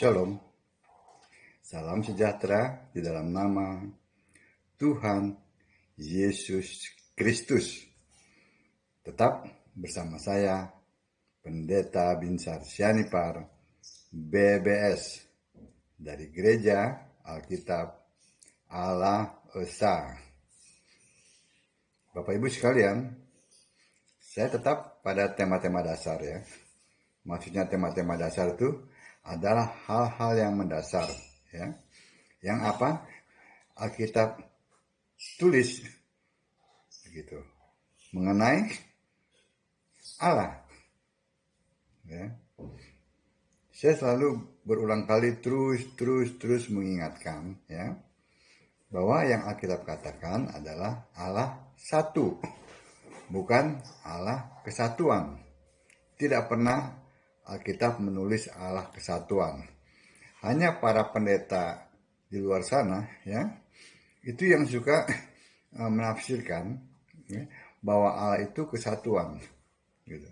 Shalom, salam sejahtera di dalam nama Tuhan Yesus Kristus. Tetap bersama saya, Pendeta Binsar Sianipar, BBS, dari Gereja Alkitab Allah Esa. Bapak Ibu sekalian, saya tetap pada tema-tema dasar ya. Maksudnya tema-tema dasar itu adalah hal-hal yang mendasar ya. Yang apa? Alkitab tulis begitu mengenai Allah ya. Saya selalu berulang kali terus mengingatkan ya, bahwa yang Alkitab katakan adalah Allah satu, bukan Allah kesatuan. Tidak pernah Alkitab menulis Allah kesatuan. Hanya para pendeta di luar sana ya, itu yang suka menafsirkan ya, bahwa Allah itu kesatuan gitu.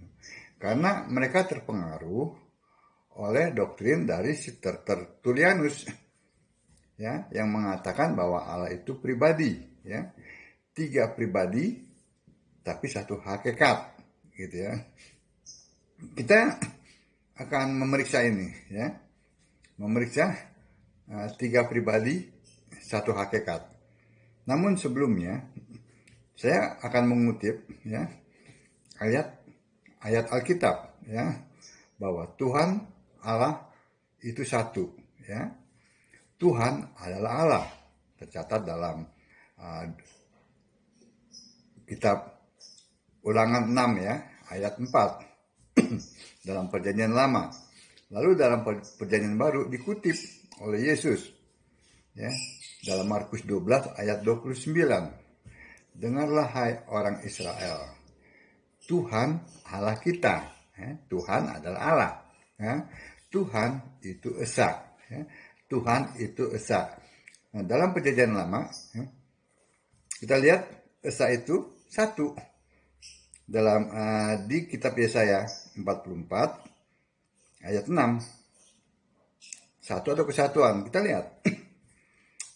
Karena mereka terpengaruh oleh doktrin dari Tertullianus ya, yang mengatakan bahwa Allah itu pribadi ya, 3 pribadi tapi 1 hakikat gitu ya. Kita akan memeriksa ini ya, memeriksa 3 pribadi 1 hakikat. Namun sebelumnya saya akan mengutip ya ayat Alkitab ya, bahwa Tuhan Allah itu satu ya. Tuhan adalah Allah, tercatat dalam kitab Ulangan 6 ya, ayat 4 dalam Perjanjian Lama. Lalu dalam Perjanjian Baru dikutip oleh Yesus ya, dalam Markus 12 ayat 29. Dengarlah hai orang Israel, Tuhan Allah kita ya. Tuhan adalah Allah ya. Tuhan itu esa ya. Tuhan itu esa. Nah, dalam Perjanjian Lama ya, kita lihat esa itu satu. Dalam di kitab Yesaya 44 ayat 6, satu atau kesatuan. Kita lihat,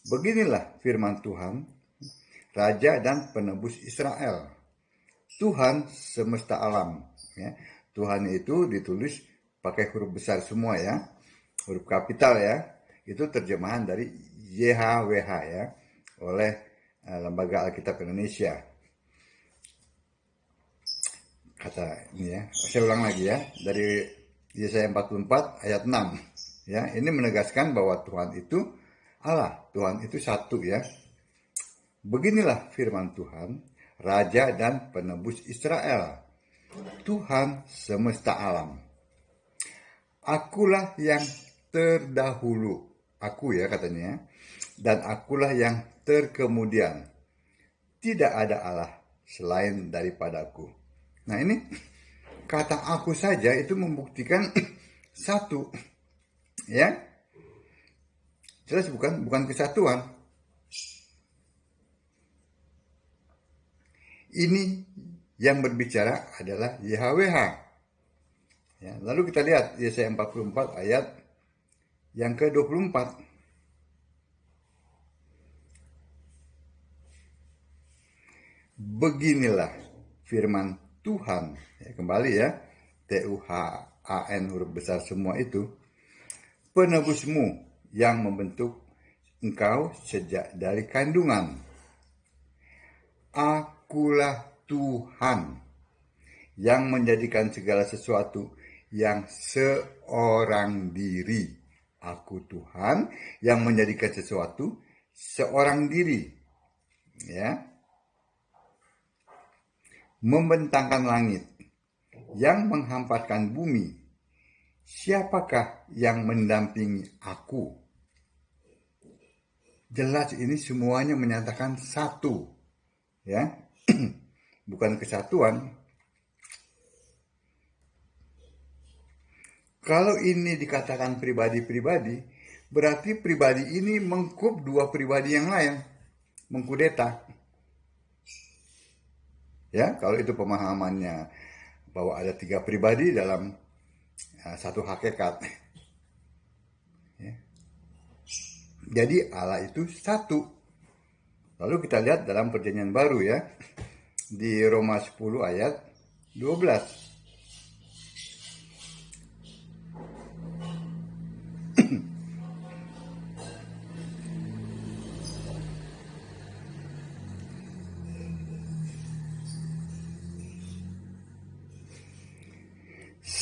beginilah firman Tuhan, Raja dan Penebus Israel, Tuhan semesta alam ya. Tuhan itu ditulis pakai huruf besar semua ya, huruf kapital ya. Itu terjemahan dari YHWH ya, oleh Lembaga Alkitab Indonesia. Kata ini ya, saya ulang lagi ya, dari Yesaya 44 ayat 6 ya. Ini menegaskan bahwa Tuhan itu Allah, Tuhan itu satu ya. Beginilah firman Tuhan, Raja dan Penebus Israel, Tuhan semesta alam. Akulah yang terdahulu, aku ya katanya, dan akulah yang terkemudian. Tidak ada Allah selain daripadaku. Nah ini kata aku saja itu membuktikan satu ya. Jelas bukan kesatuan. Ini yang berbicara adalah YHWH. Ya, lalu kita lihat Yesaya 44 ayat yang ke-24. Beginilah firman Tuhan ya, kembali ya, TUHAN huruf besar semua itu, penebusmu yang membentuk engkau sejak dari kandungan. Akulah Tuhan yang menjadikan segala sesuatu yang seorang diri. Aku Tuhan yang menjadikan sesuatu seorang diri ya. Membentangkan langit, yang menghamparkan bumi. Siapakah yang mendampingi aku? Jelas ini semuanya menyatakan satu ya. Bukan kesatuan. Kalau ini dikatakan pribadi-pribadi, berarti pribadi ini mengkup 2 pribadi yang lain, mengkudeta. Ya, kalau itu pemahamannya bahwa ada 3 pribadi dalam 1 hakikat. Jadi Allah itu satu. Lalu kita lihat dalam perjanjian baru ya, di Roma 10 ayat 12.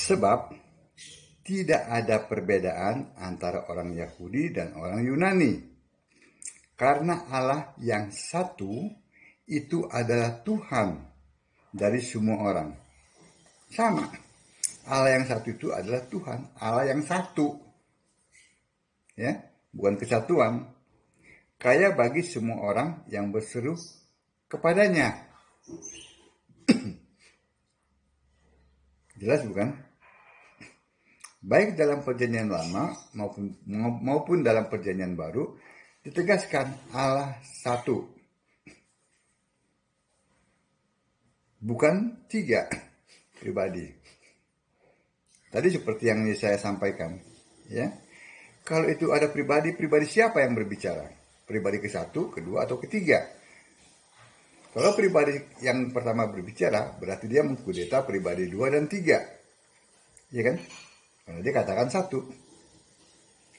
Sebab tidak ada perbedaan antara orang Yahudi dan orang Yunani. Karena Allah yang satu itu adalah Tuhan dari semua orang. Sama. Allah yang satu itu adalah Tuhan. Allah yang satu. Ya, bukan kesatuan. Kaya bagi semua orang yang berseru kepadanya. Jelas bukan? Baik dalam perjanjian lama maupun dalam perjanjian baru ditegaskan Allah satu, bukan tiga pribadi. Tadi seperti yang saya sampaikan, ya. Kalau itu ada pribadi siapa yang berbicara? Pribadi ke satu, kedua, atau ketiga? Kalau pribadi yang pertama berbicara, berarti dia mengkudeta pribadi 2 dan 3. Ya kan? Karena dia katakan satu.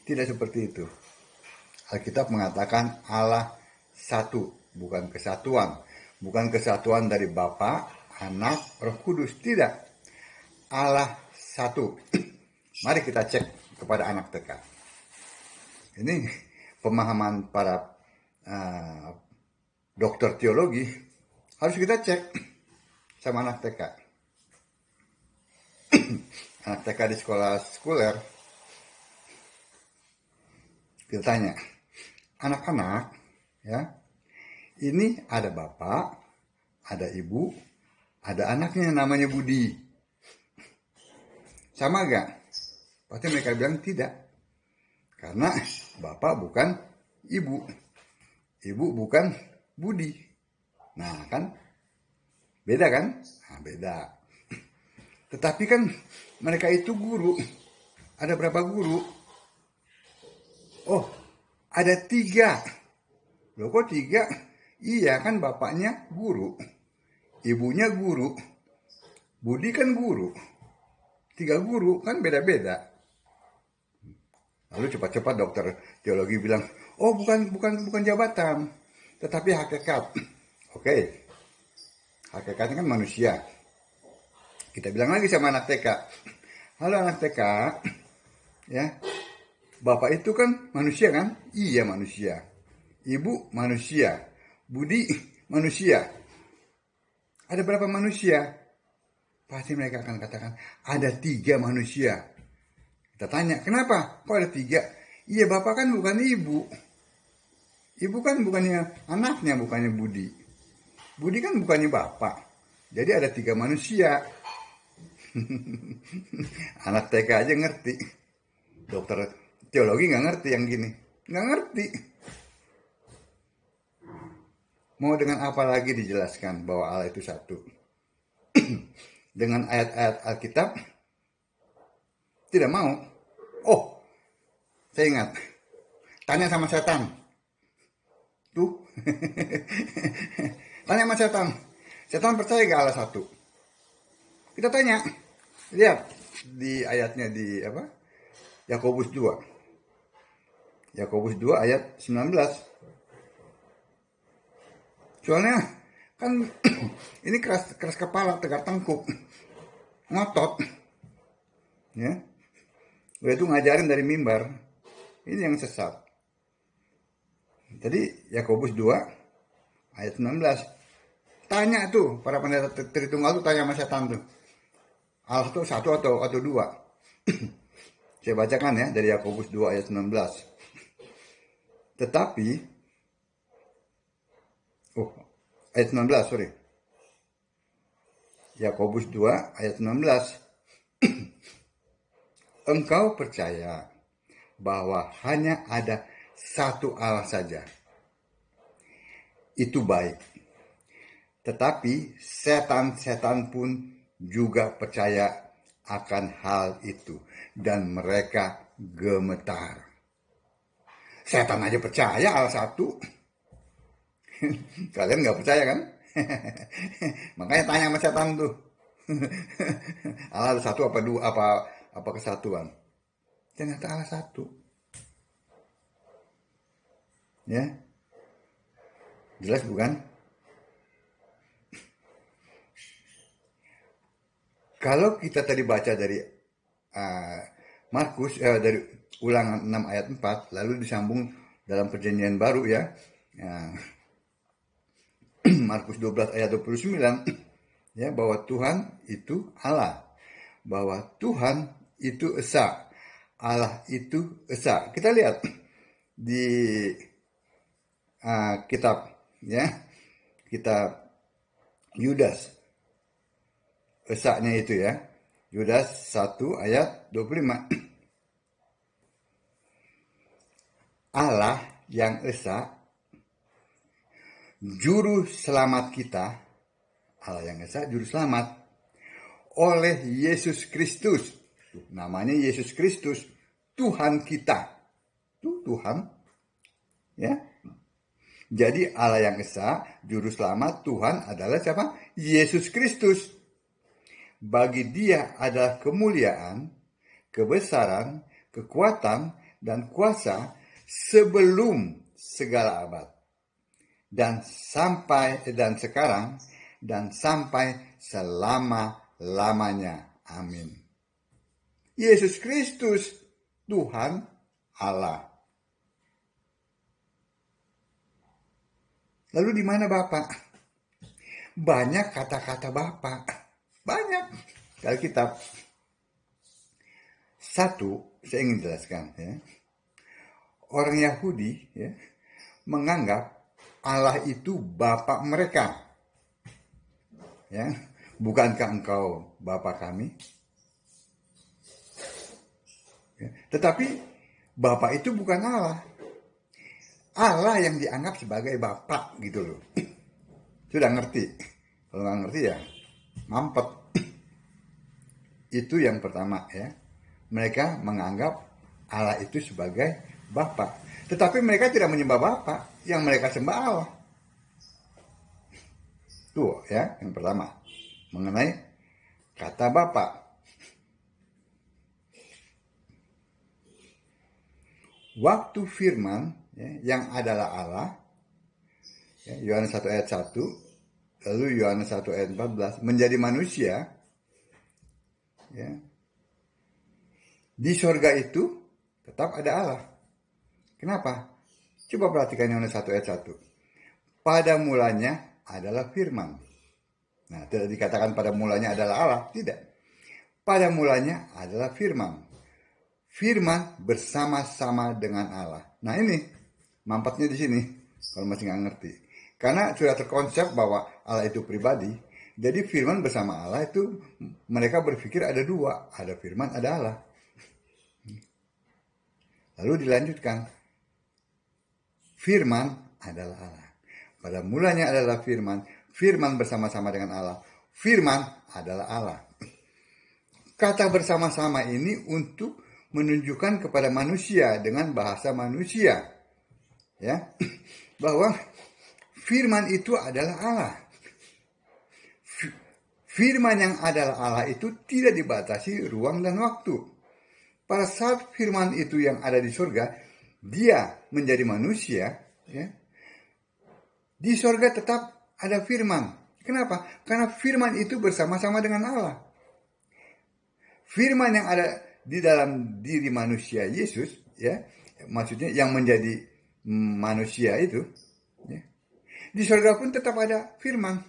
Tidak seperti itu. Alkitab mengatakan Allah satu, bukan kesatuan. Bukan kesatuan dari Bapa, Anak, Roh Kudus. Tidak. Allah satu. Mari kita cek kepada anak TK. Ini pemahaman para dokter teologi. Harus kita cek sama anak TK. Anak TK di sekolah sekuler, kita tanya, anak-anak, ya, ini ada bapak, ada ibu, ada anaknya namanya Budi. Sama gak? Pasti mereka bilang tidak. Karena bapak bukan ibu, ibu bukan Budi. Nah kan, beda kan? Nah, beda. Tetapi kan mereka itu guru. Ada berapa guru? Oh, ada 3. Loh kok 3? Iya kan bapaknya guru. Ibunya guru. Budi kan guru. 3 guru kan beda-beda. Lalu cepat-cepat dokter teologi bilang, oh bukan jabatan. Tetapi hakikat. Oke. Hakikatnya kan manusia. Kita bilang lagi sama anak TK. Halo anak TK. Ya. Bapak itu kan manusia kan? Iya manusia. Ibu manusia. Budi manusia. Ada berapa manusia? Pasti mereka akan katakan, ada 3 manusia. Kita tanya, kenapa? Kok ada 3? Iya bapak kan bukan ibu. Ibu kan bukannya anaknya, bukannya Budi. Budi kan bukannya bapak. Jadi ada 3 manusia. Anak TK aja ngerti. Dokter teologi nggak ngerti yang gini. Nggak ngerti. Mau dengan apa lagi dijelaskan bahwa Allah itu satu? Dengan ayat-ayat Alkitab? Tidak mau. Oh, saya ingat. Tanya sama setan. Tuh. Tanya sama setan. Setan percaya gak Allah satu? Kita tanya. Lihat di ayatnya di apa? Yakobus 2. Yakobus 2 ayat 19. Soalnya kan ini keras kepala, tegak tengkuk. Ngotot. Ya. Udah itu ngajarin dari mimbar. Ini yang sesat. Tadi Yakobus 2 ayat 19. Tanya tuh para pendeta Tritunggal tuh tanya sama setan tuh. Allah itu satu atau 2? Saya bacakan ya dari Yakobus 2 ayat 19. Tetapi ayat 19, sorry. Yakobus 2 ayat 16. Engkau percaya bahwa hanya ada satu Allah saja. Itu baik. Tetapi setan-setan pun juga percaya akan hal itu. Dan mereka gemetar. Setan aja percaya Allah satu. Kalian nggak percaya kan? Makanya tanya sama setan tuh. Allah ada satu apa dua, apa kesatuan? Ternyata Allah satu. Ya, jelas bukan? Kalau kita tadi baca dari uh, Markus, dari Ulangan 6 ayat 4, lalu disambung dalam perjanjian baru ya. Markus 12 ayat 29, ya, bahwa Tuhan itu Allah, bahwa Tuhan itu esa, Allah itu esa. Kita lihat di kitab, ya, kitab Yudas, esanya itu ya, Yudas 1 ayat 25. Allah yang esa, juru selamat kita, Allah yang esa, juru selamat oleh Yesus Kristus. Namanya Yesus Kristus, Tuhan kita. Itu Tuhan, ya. Jadi Allah yang esa, juru selamat Tuhan adalah siapa? Yesus Kristus. Bagi Dia adalah kemuliaan, kebesaran, kekuatan, dan kuasa sebelum segala abad, dan sekarang, dan sampai selama-lamanya. Amin. Yesus Kristus, Tuhan Allah. Lalu di mana Bapa? Banyak kata-kata Bapa. Banyak. Dari kitab. Satu, saya ingin jelaskan, ya. Orang Yahudi, ya, menganggap Allah itu Bapa mereka. Ya, bukankah engkau Bapa kami? Ya, tetapi Bapa itu bukan Allah. Allah yang dianggap sebagai Bapa gitu loh. Sudah ngerti? Kalau nggak ngerti ya mampet. Itu yang pertama ya. Mereka menganggap Allah itu sebagai Bapa. Tetapi mereka tidak menyembah Bapa. Yang mereka sembah Allah. Tuh ya, yang pertama. Mengenai kata Bapa. Waktu firman, ya, yang adalah Allah, ya, Yohanes 1 ayat 1, lalu Yohanes 1 ayat 14, menjadi manusia, ya, di sorga itu tetap ada Allah. Kenapa? Coba perhatikan Yohanes 1 ayat 1. Pada mulanya adalah firman. Nah, tidak dikatakan pada mulanya adalah Allah, tidak. Pada mulanya adalah firman. Firman bersama-sama dengan Allah. Nah ini mampatnya di sini kalau masih nggak ngerti. Karena sudah terkonsep bahwa Allah itu pribadi. Jadi firman bersama Allah itu mereka berpikir ada dua, ada firman, ada Allah. Lalu dilanjutkan, firman adalah Allah. Pada mulanya adalah firman, firman bersama-sama dengan Allah. Firman adalah Allah. Kata bersama-sama ini untuk menunjukkan kepada manusia dengan bahasa manusia, ya, bahwa firman itu adalah Allah. Firman yang adalah Allah itu tidak dibatasi ruang dan waktu. Pada saat firman itu yang ada di surga, dia menjadi manusia, ya, di surga tetap ada firman. Kenapa? Karena firman itu bersama-sama dengan Allah. Firman yang ada di dalam diri manusia Yesus, ya, maksudnya yang menjadi manusia itu, ya, di surga pun tetap ada firman,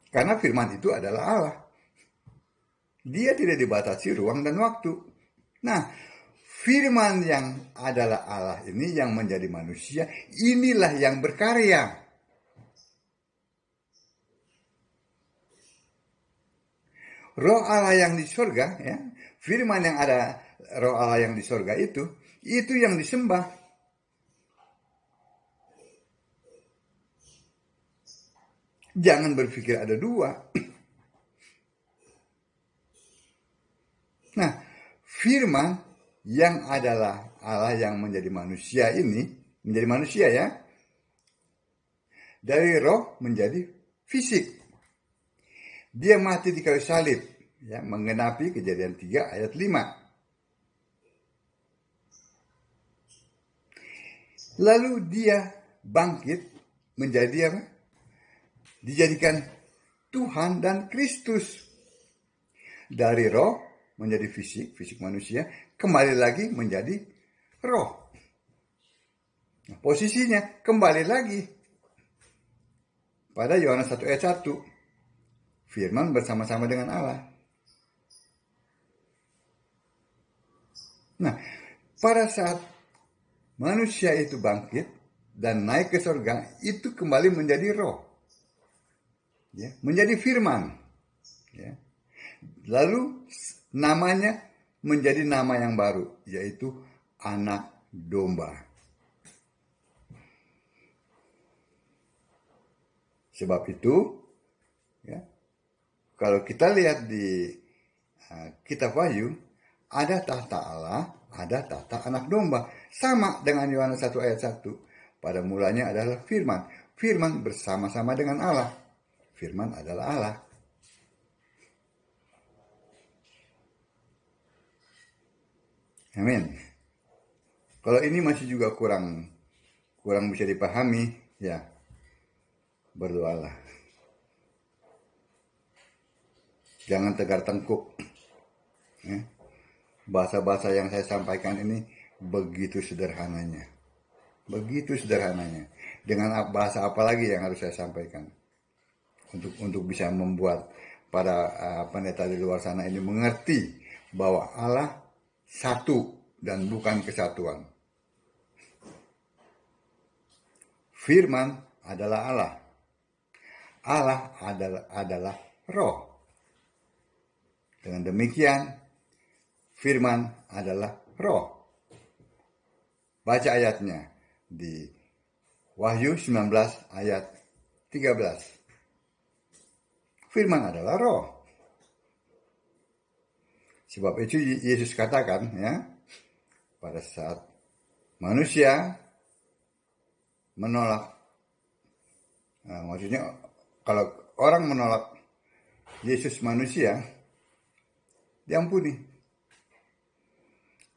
karena firman itu adalah Allah. Dia tidak dibatasi ruang dan waktu. Nah, firman yang adalah Allah ini yang menjadi manusia, inilah yang berkarya. Roh Allah yang di surga, ya, firman yang ada, roh Allah yang di surga itu yang disembah. Jangan berpikir ada dua. Nah, firman yang adalah Allah yang menjadi manusia ini, menjadi manusia ya, dari roh menjadi fisik. Dia mati di kayu salib, ya, menggenapi Kejadian 3 ayat 5. Lalu dia bangkit menjadi apa? Dijadikan Tuhan dan Kristus. Dari roh menjadi fisik, fisik manusia, kembali lagi menjadi roh. Nah, posisinya kembali lagi pada Yohanes 1 ayat 1. Firman bersama-sama dengan Allah. Nah, pada saat manusia itu bangkit dan naik ke surga, itu kembali menjadi roh. Ya, menjadi firman. Ya. Lalu namanya menjadi nama yang baru, yaitu anak domba. Sebab itu, ya, kalau kita lihat di kitab Wahyu, ada tahta Allah, ada tahta anak domba. Sama dengan Yohanes 1 ayat 1. Pada mulanya adalah firman. Firman bersama-sama dengan Allah. Firman adalah Allah. Amin. Kalau ini masih juga kurang bisa dipahami, ya berdoalah. Jangan tegar tengkuk. Ya. Bahasa-bahasa yang saya sampaikan ini begitu sederhananya. Begitu sederhananya. Dengan bahasa apa lagi yang harus saya sampaikan? Untuk bisa membuat para pendeta di luar sana ini mengerti bahwa Allah satu dan bukan kesatuan. Firman adalah Allah. Allah adalah roh. Dengan demikian, firman adalah roh. Baca ayatnya di Wahyu 19 ayat 13. Firman adalah roh. Sebab itu Yesus katakan, ya, pada saat manusia menolak, maksudnya kalau orang menolak Yesus manusia, diampuni.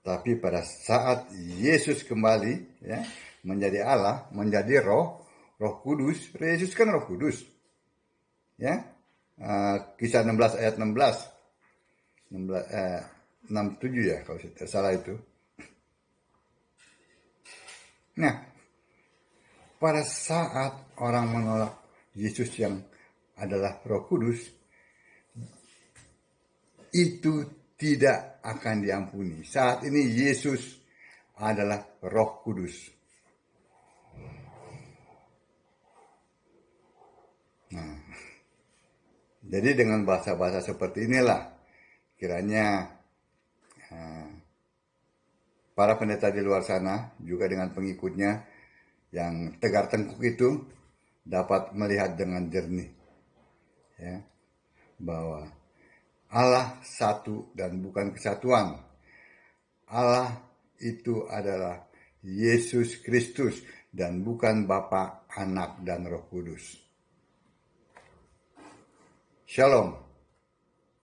Tapi pada saat Yesus kembali, ya, menjadi Allah, menjadi Roh Kudus, Yesus kan Roh Kudus, ya, Kisah 16 ayat 67 ya kalau tidak salah itu. Nah, pada saat orang menolak Yesus yang adalah Roh Kudus, itu tidak akan diampuni. Saat ini Yesus adalah Roh Kudus. Nah, jadi dengan bahasa-bahasa seperti inilah kiranya para pendeta di luar sana juga dengan pengikutnya yang tegar tengkuk itu dapat melihat dengan jernih, ya, bahwa Allah satu dan bukan kesatuan. Allah itu adalah Yesus Kristus dan bukan Bapa, Anak, dan Roh Kudus. Shalom.